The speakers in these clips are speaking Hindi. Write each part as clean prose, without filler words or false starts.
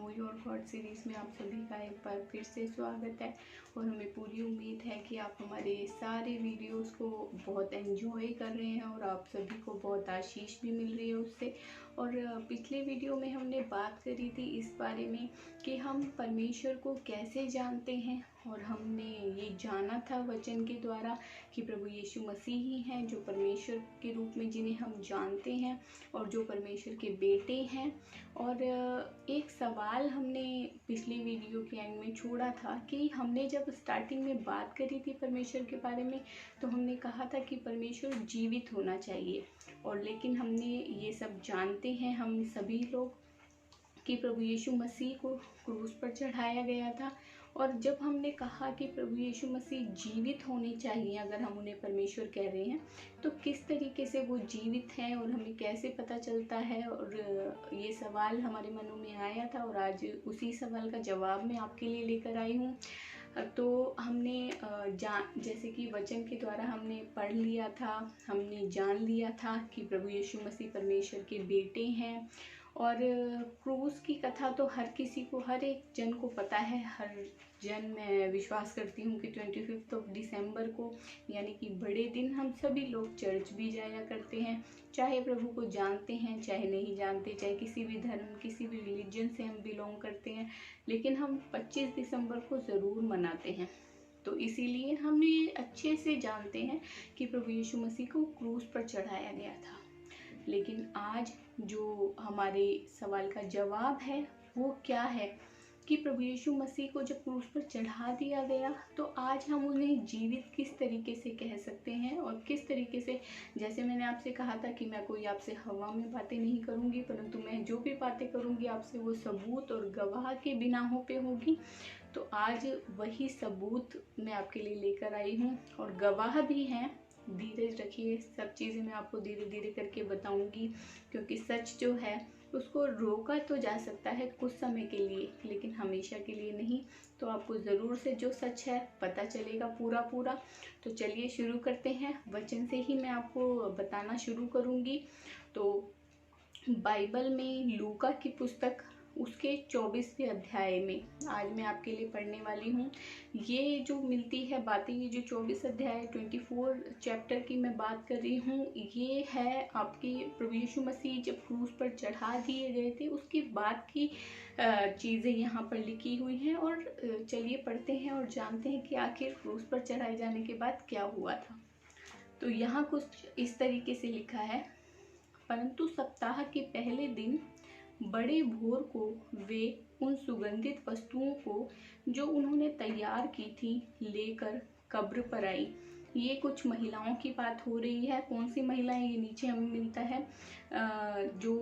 नो योर गॉड सीरीज़ में आप सभी का एक बार फिर से स्वागत है। और हमें पूरी उम्मीद है कि आप हमारे सारे वीडियोस को बहुत एंजॉय कर रहे हैं और आप सभी को बहुत आशीष भी मिल रही है उससे। और पिछले वीडियो में हमने बात करी थी इस बारे में कि हम परमेश्वर को कैसे जानते हैं, और हमने ये जाना था वचन के द्वारा कि प्रभु यीशु मसीह ही हैं जो परमेश्वर के रूप में जिन्हें हम जानते हैं और जो परमेश्वर के बेटे हैं। और एक सवाल हमने पिछली वीडियो के एंड में छोड़ा था कि हमने जब स्टार्टिंग में बात करी थी परमेश्वर के बारे में, तो हमने कहा था कि परमेश्वर जीवित होना चाहिए। और लेकिन हमने ये सब जानते हैं हम सभी लोग कि प्रभु यीशु मसीह को क्रूस पर चढ़ाया गया था। और जब हमने कहा कि प्रभु यीशु मसीह जीवित होने चाहिए अगर हम उन्हें परमेश्वर कह रहे हैं, तो किस तरीके से वो जीवित हैं और हमें कैसे पता चलता है, और ये सवाल हमारे मनों में आया था और आज उसी सवाल का जवाब मैं आपके लिए लेकर आई हूँ। तो हमने जैसे कि वचन के द्वारा हमने पढ़ लिया था, हमने जान लिया था कि प्रभु यीशु मसीह परमेश्वर के बेटे हैं। और क्रूस की कथा तो हर किसी को, हर एक जन को पता है। हर जन, मैं विश्वास करती हूँ कि 25 दिसंबर को यानी कि बड़े दिन हम सभी लोग चर्च भी जाया करते हैं, चाहे प्रभु को जानते हैं चाहे नहीं जानते, चाहे किसी भी धर्म किसी भी रिलीजन से हम बिलोंग करते हैं, लेकिन हम 25 दिसंबर को ज़रूर मनाते हैं। तो इसीलिए हम ये अच्छे से जानते हैं कि प्रभु यीशु मसीह को क्रूस पर चढ़ाया गया था। लेकिन आज जो हमारे सवाल का जवाब है वो क्या है कि प्रभु यीशु मसीह को जब क्रूस पर चढ़ा दिया गया, तो आज हम उन्हें जीवित किस तरीके से कह सकते हैं और किस तरीके से, जैसे मैंने आपसे कहा था कि मैं कोई आपसे हवा में बातें नहीं करूंगी, परंतु मैं जो भी बातें करूंगी आपसे वो सबूत और गवाह के बिनाहों पे होगी। तो आज वही सबूत मैं आपके लिए लेकर आई हूँ और गवाह भी हैं। धीरज रखिए, सब चीज़ें मैं आपको धीरे धीरे करके बताऊंगी, क्योंकि सच जो है उसको रोका तो जा सकता है कुछ समय के लिए, लेकिन हमेशा के लिए नहीं। तो आपको ज़रूर से जो सच है पता चलेगा पूरा पूरा। तो चलिए शुरू करते हैं। वचन से ही मैं आपको बताना शुरू करूंगी। तो बाइबल में लूका की पुस्तक उसके 24वें अध्याय में आज मैं आपके लिए पढ़ने वाली हूँ। ये जो मिलती है बातें, ये जो 24 अध्याय 24 चैप्टर की मैं बात कर रही हूँ, ये है आपकी प्रभु यीशु मसीह जब क्रूस पर चढ़ा दिए गए थे उसके बाद की चीज़ें यहाँ पर लिखी हुई हैं। और चलिए पढ़ते हैं और जानते हैं कि आखिर क्रूस पर चढ़ाए जाने के बाद क्या हुआ था। तो यहाँ कुछ इस तरीके से लिखा है, परंतु सप्ताह के पहले दिन बड़े भोर को वे उन सुगंधित वस्तुओं को जो उन्होंने तैयार की थी लेकर कब्र पर आई। ये कुछ महिलाओं की बात हो रही है। कौन सी महिलाएं, ये नीचे हमें मिलता है। जो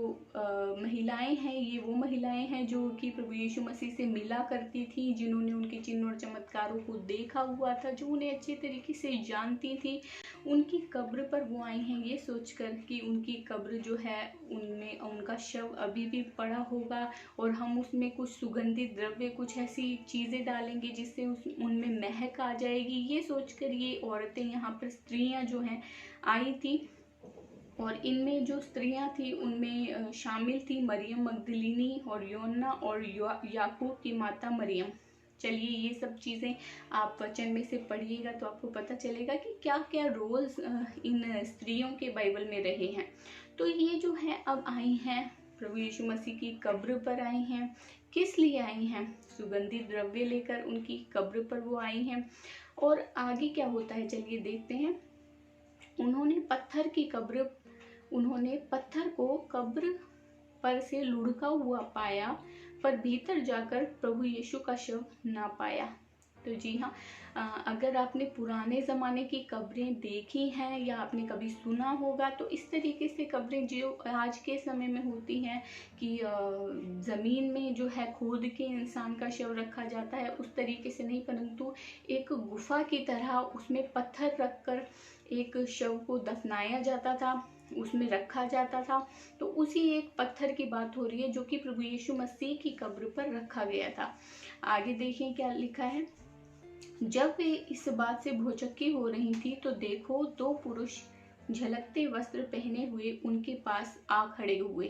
महिलाएं हैं ये वो महिलाएं हैं जो कि प्रभु यीशु मसीह से मिला करती थी, जिन्होंने उनके चिन्ह और चमत्कारों को देखा हुआ था, जो उन्हें अच्छे तरीके से जानती थी। उनकी कब्र पर वो आई हैं ये सोचकर कि उनकी कब्र जो है उनमें उनका शव अभी भी पड़ा होगा और हम उसमें कुछ सुगंधित द्रव्य, कुछ ऐसी चीज़ें डालेंगे जिससे उनमें महक आ जाएगी। ये सोचकर ये औरतें, यहाँ पर स्त्रियां जो हैं आई थी। और इनमें जो स्त्रियां थी उनमें शामिल थी मरियम मगदलीनी और योन्ना और याकूब की माता मरियम। चलिए ये सब चीज़ें आप वचन में से पढ़िएगा तो आपको पता चलेगा कि क्या क्या रोल्स इन स्त्रियों के बाइबल में रहे हैं। तो ये जो है अब आई हैं प्रभु यीशु मसीह की कब्र पर आई हैं। किस लिए आई हैं? सुगंधित द्रव्य लेकर उनकी कब्र पर वो आई हैं। और आगे क्या होता है चलिए देखते हैं। उन्होंने पत्थर को कब्र पर से लुढ़का हुआ पाया, पर भीतर जाकर प्रभु यीशु का शव ना पाया। तो जी हाँ, अगर आपने पुराने ज़माने की कब्रें देखी हैं या आपने कभी सुना होगा, तो इस तरीके से कब्रें जो आज के समय में होती हैं कि ज़मीन में जो है खोद के इंसान का शव रखा जाता है, उस तरीके से नहीं, परंतु एक गुफा की तरह उसमें पत्थर रखकर एक शव को दफनाया जाता था, उसमें रखा जाता था। तो उसी एक पत्थर की बात हो रही है जो कि प्रभु यीशु मसीह की कब्र पर रखा गया था। आगे देखिए क्या लिखा है। जब वे इस बात से भौचक्की हो रही थी तो देखो, दो पुरुष झलकते वस्त्र पहने हुए उनके पास आ खड़े हुए।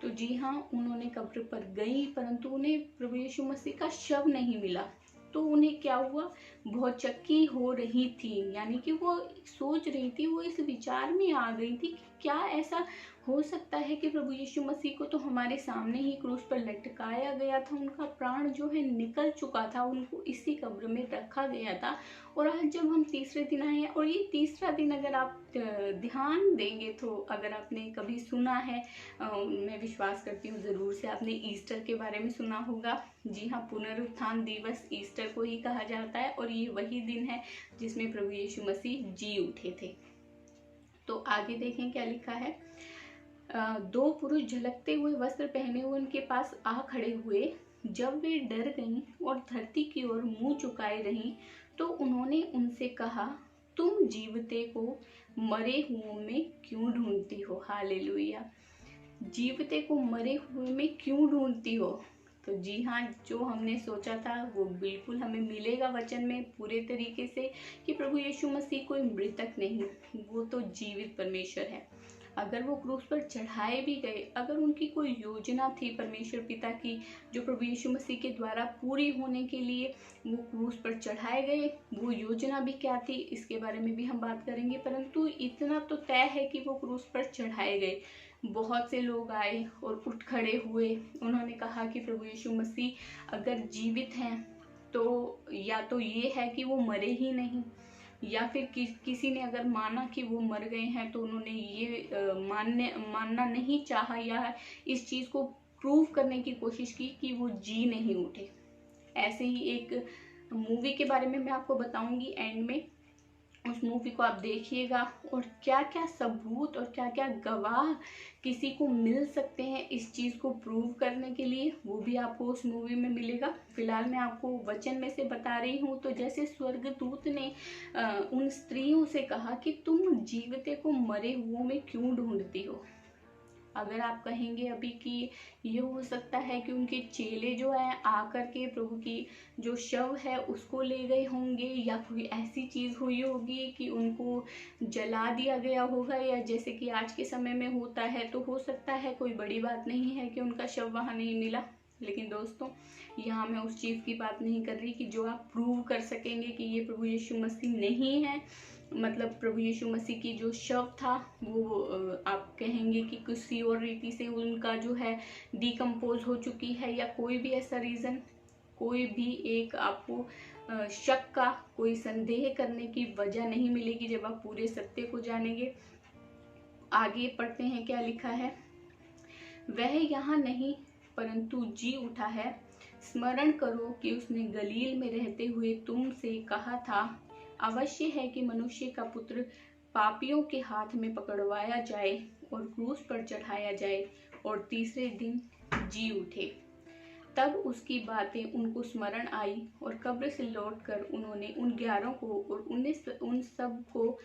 तो जी हाँ, उन्होंने कब्र पर गई, परंतु उन्हें प्रभु यीशु मसीह का शव नहीं मिला। तो उन्हें क्या हुआ, बहुत चक्की हो रही थी, यानी कि वो सोच रही थी, वो इस विचार में आ गई थी कि क्या ऐसा हो सकता है कि प्रभु यीशु मसीह को तो हमारे सामने ही क्रूस पर लटकाया गया था, उनका प्राण जो है निकल चुका था, उनको इसी कब्र में रखा गया था, और आज जब हम तीसरे दिन आए हैं, और ये तीसरा दिन अगर आप ध्यान देंगे तो अगर आपने कभी सुना है, मैं विश्वास करती हूँ ज़रूर से आपने ईस्टर के बारे में सुना होगा। जी हाँ, पुनरुत्थान दिवस ईस्टर को ही कहा जाता है, और ये वही दिन है जिसमें प्रभु यीशु मसीह जी उठे थे। तो आगे देखें क्या लिखा है। दो पुरुष झलकते हुए वस्त्र पहने हुए उनके पास आ खड़े हुए। जब वे डर गईं और धरती की ओर मुंह चुकाए रहीं, तो उन्होंने उनसे कहा, तुम जीवते को मरे हुओं में क्यों ढूंढती हो। हालेलुया। जीवते को मरे हुए में क्यों ढूंढती हो। तो जी हाँ, जो हमने सोचा था वो बिल्कुल हमें मिलेगा वचन में पूरे तरीके से, कि प्रभु यीशु मसीह कोई मृतक नहीं, वो तो जीवित परमेश्वर है। अगर वो क्रूस पर चढ़ाए भी गए, अगर उनकी कोई योजना थी परमेश्वर पिता की जो प्रभु यीशु मसीह के द्वारा पूरी होने के लिए वो क्रूस पर चढ़ाए गए, वो योजना भी क्या थी इसके बारे में भी हम बात करेंगे। परंतु इतना तो तय है कि वो क्रूस पर चढ़ाए गए। बहुत से लोग आए और उठ खड़े हुए, उन्होंने कहा कि प्रभु यीशु मसीह अगर जीवित हैं तो या तो ये है कि वो मरे ही नहीं, या फिर किसी ने अगर माना कि वो मर गए हैं तो उन्होंने ये मानना नहीं चाहा, या इस चीज़ को प्रूव करने की कोशिश की कि वो जी नहीं उठे। ऐसे ही एक मूवी के बारे में मैं आपको बताऊंगी एंड में, उस मूवी को आप देखिएगा, और क्या क्या सबूत और क्या क्या गवाह किसी को मिल सकते हैं इस चीज़ को प्रूव करने के लिए, वो भी आपको उस मूवी में मिलेगा। फिलहाल मैं आपको वचन में से बता रही हूँ। तो जैसे स्वर्गदूत ने उन स्त्रियों से कहा कि तुम जीवते को मरे हुओं में क्यों ढूंढती हो। अगर आप कहेंगे अभी कि ये हो सकता है कि उनके चेले जो है आकर के प्रभु की जो शव है उसको ले गए होंगे, या कोई ऐसी चीज़ हुई होगी कि उनको जला दिया गया होगा, या जैसे कि आज के समय में होता है, तो हो सकता है, कोई बड़ी बात नहीं है कि उनका शव वहाँ नहीं मिला। लेकिन दोस्तों, यहाँ मैं उस चीज़ की बात नहीं कर रही कि जो आप प्रूव कर सकेंगे कि ये प्रभु यीशु मसीह नहीं है, मतलब प्रभु यीशु मसीह की जो शव था वो आप कहेंगे कि किसी और रीति से उनका जो है डिकम्पोज हो चुकी है, या कोई भी ऐसा रीज़न, कोई भी एक आपको शक का, कोई संदेह करने की वजह नहीं मिलेगी जब आप पूरे सत्य को जानेंगे। आगे पढ़ते हैं क्या लिखा है। वह यहाँ नहीं परंतु जी उठा है। स्मरण करो कि उसने गलील में रहते हुए तुमसे कहा था, अवश्य है कि मनुष्य का पुत्र पापियों के हाथ में पकड़वाया जाए और क्रूस पर चढ़ाया जाए और तीसरे दिन जी उठे। तब उसकी बातें उनको स्मरण आई, और कब्र से लौटकर उन्होंने उन 11 को और उन सब को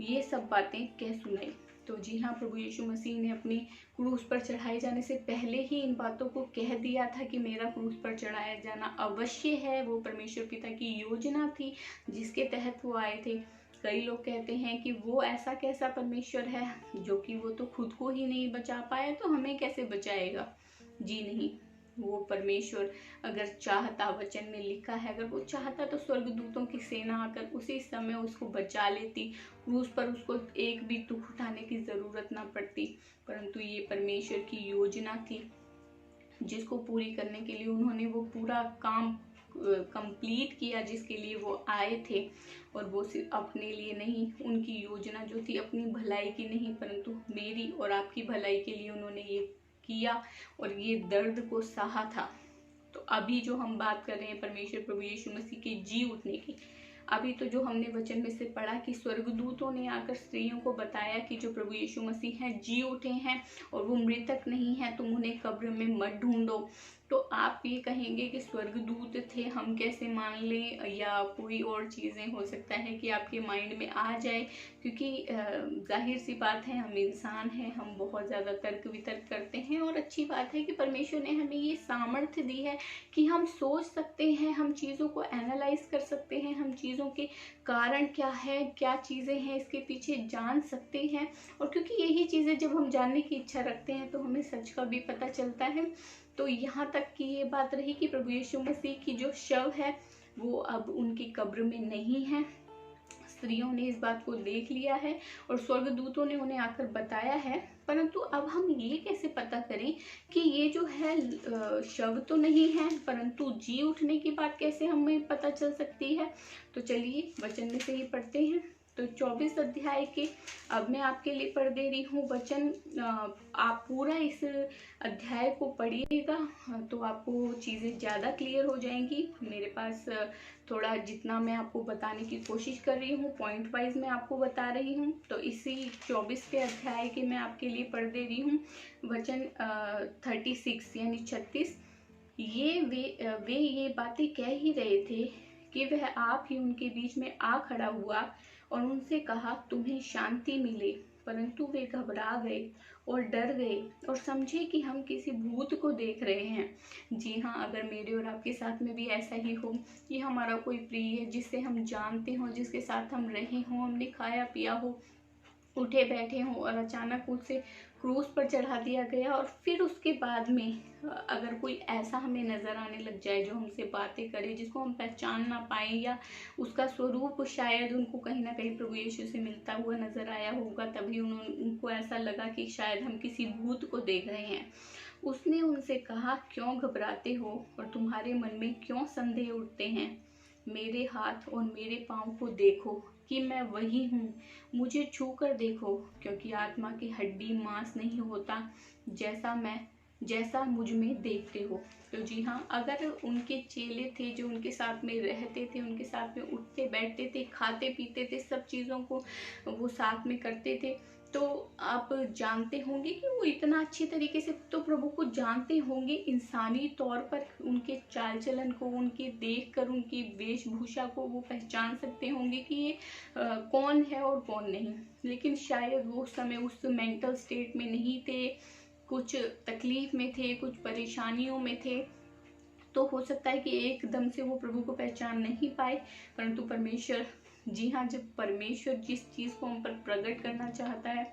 ये सब बातें कह सुनाई। तो जी हाँ, प्रभु यीशु मसीह ने अपनी क्रूस पर चढ़ाए जाने से पहले ही इन बातों को कह दिया था कि मेरा क्रूस पर चढ़ाया जाना अवश्य है। वो परमेश्वर पिता की योजना थी जिसके तहत वो आए थे। कई लोग कहते हैं कि वो ऐसा कैसा परमेश्वर है जो कि वो तो खुद को ही नहीं बचा पाया, तो हमें कैसे बचाएगा। जी नहीं, वो परमेश्वर अगर चाहता, वचन में लिखा है, अगर वो चाहता तो स्वर्गदूतों की सेना आकर उसी समय उसको बचा लेती, क्रूस पर उसको एक भी दुख उठाने की जरूरत ना पड़ती। परंतु ये परमेश्वर की योजना थी जिसको पूरी करने के लिए उन्होंने वो पूरा काम कंप्लीट किया जिसके लिए वो आए थे। और वो सिर्फ अपने लिए नहीं, उनकी योजना जो थी अपनी भलाई की नहीं परंतु मेरी और आपकी भलाई के लिए उन्होंने ये किया और ये दर्द को सहा था। तो अभी जो हम बात कर रहे हैं परमेश्वर प्रभु यीशु मसीह के जी उठने की, अभी तो जो हमने वचन में से पढ़ा कि स्वर्गदूतों ने आकर स्त्रियों को बताया कि जो प्रभु यीशु मसीह हैं जी उठे हैं और वो मृतक नहीं है, तुम उन्हें कब्र में मत ढूंढो। तो आप ये कहेंगे कि स्वर्गदूत थे, हम कैसे मान लें, या कोई और चीज़ें हो सकता है कि आपके माइंड में आ जाए, क्योंकि जाहिर सी बात है हम इंसान हैं, हम बहुत ज़्यादा तर्क वितर्क करते हैं। और अच्छी बात है कि परमेश्वर ने हमें ये सामर्थ्य दी है कि हम सोच सकते हैं, हम चीज़ों को एनालाइज कर सकते हैं, हम चीज़ों के कारण क्या है, क्या चीज़ें हैं इसके पीछे जान सकते हैं। और क्योंकि यही चीज़ें जब हम जानने की इच्छा रखते हैं तो हमें सच का भी पता चलता है। तो यहाँ तक की ये बात रही कि प्रभु यीशु मसीह की जो शव है वो अब उनकी कब्र में नहीं है। स्त्रियों ने इस बात को देख लिया है और स्वर्गदूतों ने उन्हें आकर बताया है। परंतु अब हम ये कैसे पता करें कि ये जो है शव तो नहीं है, परंतु जी उठने की बात कैसे हमें पता चल सकती है? तो चलिए वचन में से ही पढ़ते हैं। तो 24 अध्याय के अब मैं आपके लिए पढ़ दे रही हूँ वचन। आप पूरा इस अध्याय को पढ़िएगा तो आपको चीज़ें ज़्यादा क्लियर हो जाएंगी। मेरे पास थोड़ा जितना मैं आपको बताने की कोशिश कर रही हूँ, पॉइंट वाइज मैं आपको बता रही हूँ। तो इसी 24 अध्याय के मैं आपके लिए पढ़ दे रही हूँ वचन 36 यानी 36। वे ये बातें कह ही रहे थे कि वह आप ही उनके बीच में आ खड़ा हुआ और उनसे कहा, तुम्हें शांति मिले। परंतु वे घबरा गए और डर गए और समझे कि हम किसी भूत को देख रहे हैं। जी हाँ, अगर मेरे और आपके साथ में भी ऐसा ही हो कि हमारा कोई प्रिय है जिससे हम जानते हो, जिसके साथ हम रहे हों, हमने खाया पिया हो, उठे बैठे हों और अचानक उसे क्रूस पर चढ़ा दिया गया, और फिर उसके बाद में अगर कोई ऐसा हमें नज़र आने लग जाए जो हमसे बातें करे, जिसको हम पहचान ना पाए, या उसका स्वरूप शायद उनको कहीं ना कहीं प्रभु यीशु से मिलता हुआ नज़र आया होगा, तभी उनको ऐसा लगा कि शायद हम किसी भूत को देख रहे हैं। उसने उनसे कहा, क्यों घबराते हो और तुम्हारे मन में क्यों संदेह उठते हैं? मेरे हाथ और मेरे पाँव को देखो कि मैं वही हूँ, मुझे छू कर देखो, क्योंकि आत्मा की हड्डी मांस नहीं होता, जैसा मुझ में देखते हो। तो जी हाँ, अगर उनके चेले थे जो उनके साथ में रहते थे, उनके साथ में उठते बैठते थे, खाते पीते थे, सब चीज़ों को वो साथ में करते थे, तो आप जानते होंगे कि वो इतना अच्छी तरीके से तो प्रभु को जानते होंगे, इंसानी तौर पर उनके चाल चलन को, उनके देख कर उनकी वेशभूषा को वो पहचान सकते होंगे कि ये कौन है और कौन नहीं। लेकिन शायद वो समय उस मेंटल स्टेट में नहीं थे, कुछ तकलीफ में थे, कुछ परेशानियों में थे, तो हो सकता है कि एकदम से वो प्रभु को पहचान नहीं पाए। परंतु परमेश्वर, जी हाँ, जब परमेश्वर जिस चीज़ को हम पर प्रकट करना चाहता है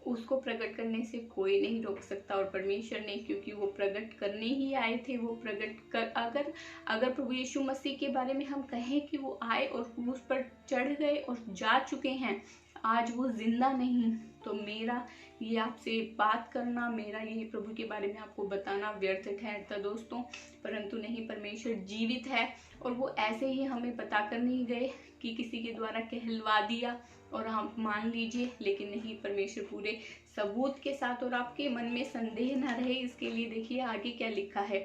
उसको प्रकट करने से कोई नहीं रोक सकता। और परमेश्वर ने, क्योंकि वो प्रकट करने ही आए थे, वो प्रकट कर, अगर प्रभु यीशु मसीह के बारे में हम कहें कि वो आए और क्रूस पर चढ़ गए और जा चुके हैं, आज वो जिंदा नहीं, तो मेरा ये आपसे बात करना, मेरा ये प्रभु के बारे में आपको बताना व्यर्थ ठहरता दोस्तों। परंतु नहीं, परमेश्वर जीवित है और वो ऐसे ही हमें बता कर नहीं गए कि किसी के द्वारा कहलवा दिया और आप मान लीजिए, लेकिन नहीं, परमेश्वर पूरे सबूत के साथ, और आपके मन में संदेह न रहे इसके लिए देखिए आगे क्या लिखा है।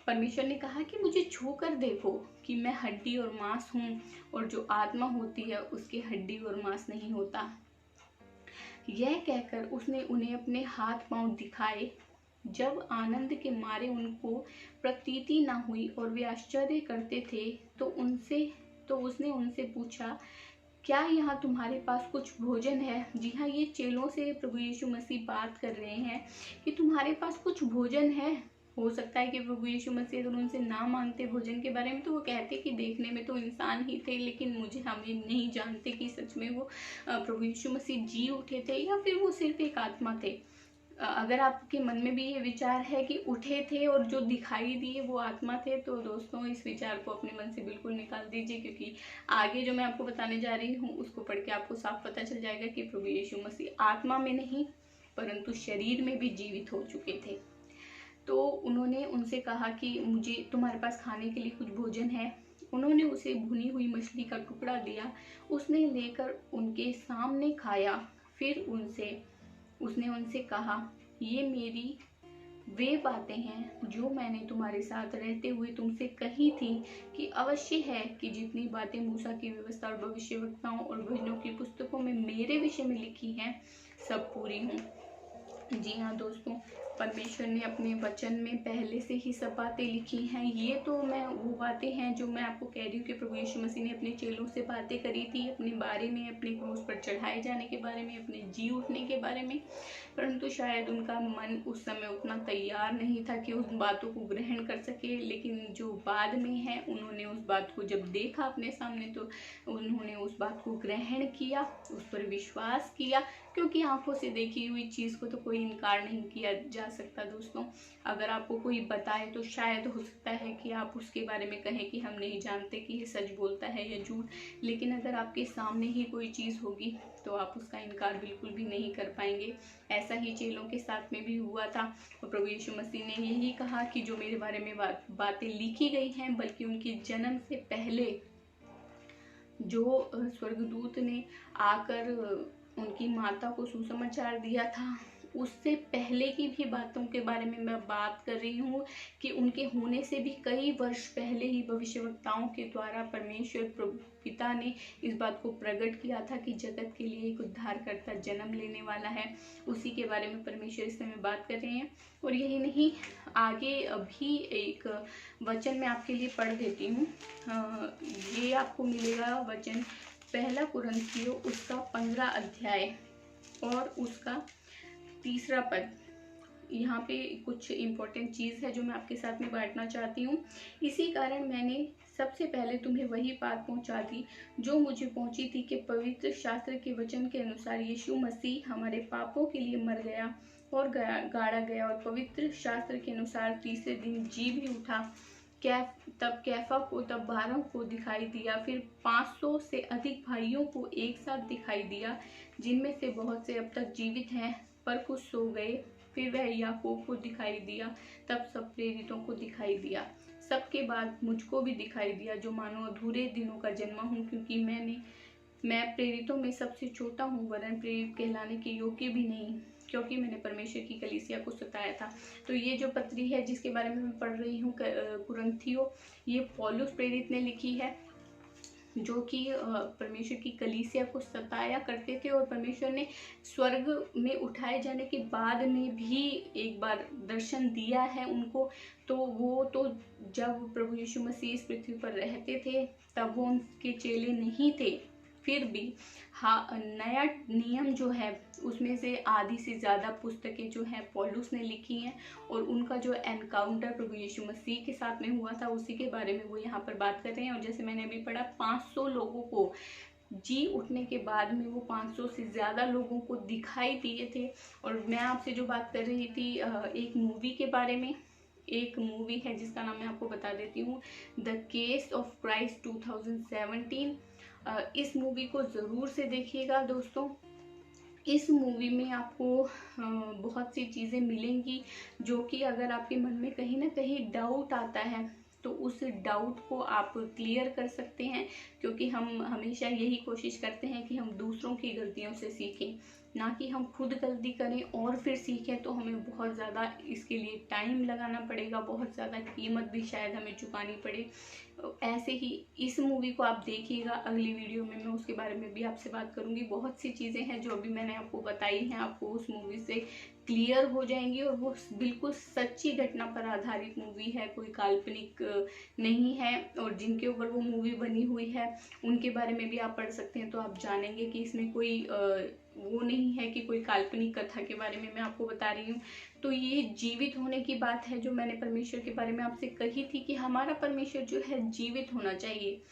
परमेश्वर ने कहा कि मुझे छू कर देखो कि मैं हड्डी और मांस हूँ, और जो आत्मा होती है उसकी हड्डी और मांस नहीं होता। यह कहकर उसने उन्हें अपने हाथ पांव दिखाए। जब आनंद के मारे उनको प्रतीति न हुई और वे आश्चर्य करते थे, तो उसने उनसे पूछा, क्या यहाँ तुम्हारे पास कुछ भोजन है? जी हाँ, ये चेलों से प्रभु यीशु मसीह बात कर रहे हैं कि तुम्हारे पास कुछ भोजन है। हो सकता है कि प्रभु यीशु मसीह अगर उनसे ना मांगते भोजन के बारे में, तो वो कहते कि देखने में तो इंसान ही थे, लेकिन हम ये नहीं जानते कि सच में वो प्रभु यीशु मसीह जी उठे थे या फिर वो सिर्फ एक आत्मा थे। अगर आपके मन में भी ये विचार है कि उठे थे और जो दिखाई दिए वो आत्मा थे, तो दोस्तों इस विचार को अपने मन से बिल्कुल निकाल दीजिए, क्योंकि आगे जो मैं आपको बताने जा रही हूँ उसको पढ़ के आपको साफ पता चल जाएगा कि प्रभु यीशु मसीह आत्मा में नहीं परंतु शरीर में भी जीवित हो चुके थे। तो उन्होंने उनसे कहा कि मुझे तुम्हारे पास खाने के लिए कुछ भोजन है। उन्होंने उसे भुनी हुई मछली का टुकड़ा दिया, उसने लेकर उनके सामने खाया। फिर उसने उनसे कहा, ये मेरी वे बातें हैं जो मैंने तुम्हारे साथ रहते हुए तुमसे कही थी कि अवश्य है कि जितनी बातें मूसा की व्यवस्था और भविष्यवक्ताओं और भजनों की पुस्तकों में मेरे विषय में लिखी हैं सब पूरी हों। जी हाँ दोस्तों, परमेश्वर ने अपने वचन में पहले से ही सब बातें लिखी हैं। ये तो मैं वो बातें हैं जो मैं आपको कह रही हूँ कि प्रभु यीशु मसीह ने अपने चेलों से बातें करी थी, अपने बारे में, अपने क्रूस पर चढ़ाए जाने के बारे में, अपने जी उठने के बारे में। परंतु शायद उनका मन उस समय उतना तैयार नहीं था कि उस बातों को ग्रहण कर सके। लेकिन जो बाद में है, उन्होंने उस बात को जब देखा अपने सामने तो उन्होंने उस बात को ग्रहण किया, उस पर विश्वास किया, क्योंकि आंखों से देखी हुई चीज़ को तो कोई इनकार नहीं किया जा सकता दोस्तों। अगर आपको कोई बताए तो शायद हो सकता है कि आप उसके बारे में कहें कि हम नहीं जानते कि ये सच बोलता है या झूठ, लेकिन अगर आपके सामने ही कोई चीज़ होगी तो आप उसका इनकार बिल्कुल भी नहीं कर पाएंगे। ऐसा ही चेलों के साथ में भी हुआ था, और प्रभु यीशु मसीह ने यही कहा कि जो मेरे बारे में बातें लिखी गई हैं, बल्कि उनके जन्म से पहले जो स्वर्गदूत ने आकर उनकी माता को सुसमाचार दिया था, उससे पहले की भी बातों के बारे में मैं बात कर रही हूँ कि उनके होने से भी कई वर्ष पहले ही भविष्यवक्ताओं के द्वारा परमेश्वर पिता ने इस बात को प्रकट किया था कि जगत के लिए एक उद्धारकर्ता जन्म लेने वाला है। उसी के बारे में परमेश्वर इस समय बात कर रहे हैं। और यही नहीं, आगे अभी एक वचन मैं आपके लिए पढ़ देती हूँ। ये आपको मिलेगा वचन पहला कुरिन्थियों उसका 15 अध्याय और उसका 3 पद। यहाँ पे कुछ इम्पोर्टेंट चीज़ है जो मैं आपके साथ में बांटना चाहती हूँ। इसी कारण मैंने सबसे पहले तुम्हें वही बात पहुँचा दी जो मुझे पहुँची थी कि पवित्र शास्त्र के वचन के अनुसार यीशु मसीह हमारे पापों के लिए मर गया और गाड़ा गया, और पवित्र शास्त्र के अनुसार तीसरे दिन जी भी उठा। तब कैफा को, तब 12 को दिखाई दिया, फिर 500 से अधिक भाइयों को एक साथ दिखाई दिया, जिनमें से बहुत से अब तक जीवित हैं पर कुछ सो गए। फिर वह याकूब को दिखाई दिया, तब सब प्रेरितों को दिखाई दिया। सबके बाद मुझको भी दिखाई दिया, जो मानो अधूरे दिनों का जन्मा हूँ, क्योंकि मैं प्रेरितों में सबसे छोटा हूँ, वरन प्रेरित कहलाने के योग्य भी नहीं, क्योंकि मैंने परमेश्वर की कलीसिया को सताया था। तो ये जो पत्री है जिसके बारे में मैं पढ़ रही हूँ कुरिन्थियों, ये पौलुस प्रेरित ने लिखी है, जो कि परमेश्वर की कलीसिया को सताया करते थे। और परमेश्वर ने स्वर्ग में उठाए जाने के बाद में भी एक बार दर्शन दिया है उनको। तो वो तो जब प्रभु यीशु मसीह इस पृथ्वी पर रहते थे तब वो उनके चेले नहीं थे। फिर भी हाँ, नया नियम जो है उसमें से आधी से ज़्यादा पुस्तकें जो हैं पौलुस ने लिखी हैं, और उनका जो एनकाउंटर प्रभु यीशु मसीह के साथ में हुआ था उसी के बारे में वो यहाँ पर बात कर रहे हैं। और जैसे मैंने अभी पढ़ा, 500 लोगों को जी उठने के बाद में वो 500 से ज़्यादा लोगों को दिखाई दिए थे। और मैं आपसे जो बात कर रही थी एक मूवी के बारे में, एक मूवी है जिसका नाम मैं आपको बता देती हूँ, द केस ऑफ क्राइस्ट 2017। इस मूवी को ज़रूर से देखिएगा दोस्तों। इस मूवी में आपको बहुत सी चीज़ें मिलेंगी जो कि अगर आपके मन में कहीं ना कहीं डाउट आता है तो उस डाउट को आप क्लियर कर सकते हैं, क्योंकि हम हमेशा यही कोशिश करते हैं कि हम दूसरों की गलतियों से सीखें, ना कि हम खुद गलती करें और फिर सीखें। तो हमें बहुत ज़्यादा इसके लिए टाइम लगाना पड़ेगा, बहुत ज़्यादा कीमत भी शायद हमें चुकानी पड़े। ऐसे ही इस मूवी को आप देखिएगा। अगली वीडियो में मैं उसके बारे में भी आपसे बात करूंगी। बहुत सी चीज़ें हैं जो अभी मैंने आपको बताई हैं, आपको उस मूवी से क्लियर हो जाएंगी। और वो बिल्कुल सच्ची घटना पर आधारित मूवी है, कोई काल्पनिक नहीं है। और जिनके ऊपर वो मूवी बनी हुई है उनके बारे में भी आप पढ़ सकते हैं, तो आप जानेंगे कि इसमें कोई वो नहीं है कि कोई काल्पनिक कथा के बारे में मैं आपको बता रही हूँ। तो ये जीवित होने की बात है जो मैंने परमेश्वर के बारे में आपसे कही थी कि हमारा परमेश्वर जो है जीवित होना चाहिए।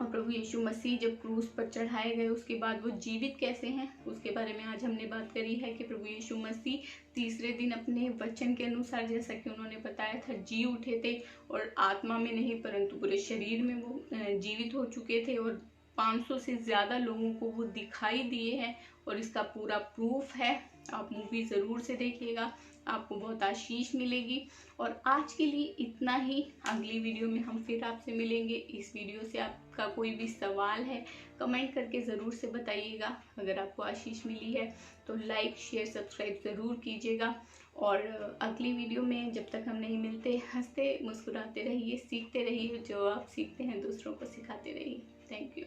और प्रभु यीशु मसीह जब क्रूस पर चढ़ाए गए उसके बाद वो जीवित कैसे हैं उसके बारे में आज हमने बात करी है कि प्रभु यीशु मसीह तीसरे दिन अपने वचन के अनुसार, जैसा कि उन्होंने बताया था, जी उठे थे। और आत्मा में नहीं परंतु पूरे शरीर में वो जीवित हो चुके थे। और 500 से ज़्यादा लोगों को वो दिखाई दिए हैं, और इसका पूरा प्रूफ है। आप मूवी ज़रूर से देखिएगा, आपको बहुत आशीष मिलेगी। और आज के लिए इतना ही। अगली वीडियो में हम फिर आपसे मिलेंगे। इस वीडियो से आपका कोई भी सवाल है कमेंट करके ज़रूर से बताइएगा। अगर आपको आशीष मिली है तो लाइक शेयर सब्सक्राइब ज़रूर कीजिएगा। और अगली वीडियो में जब तक हम नहीं मिलते, हंसते मुस्कुराते रहिए, सीखते रहिए। जो आप सीखते हैं दूसरों को सिखाते रहिए। Thank you.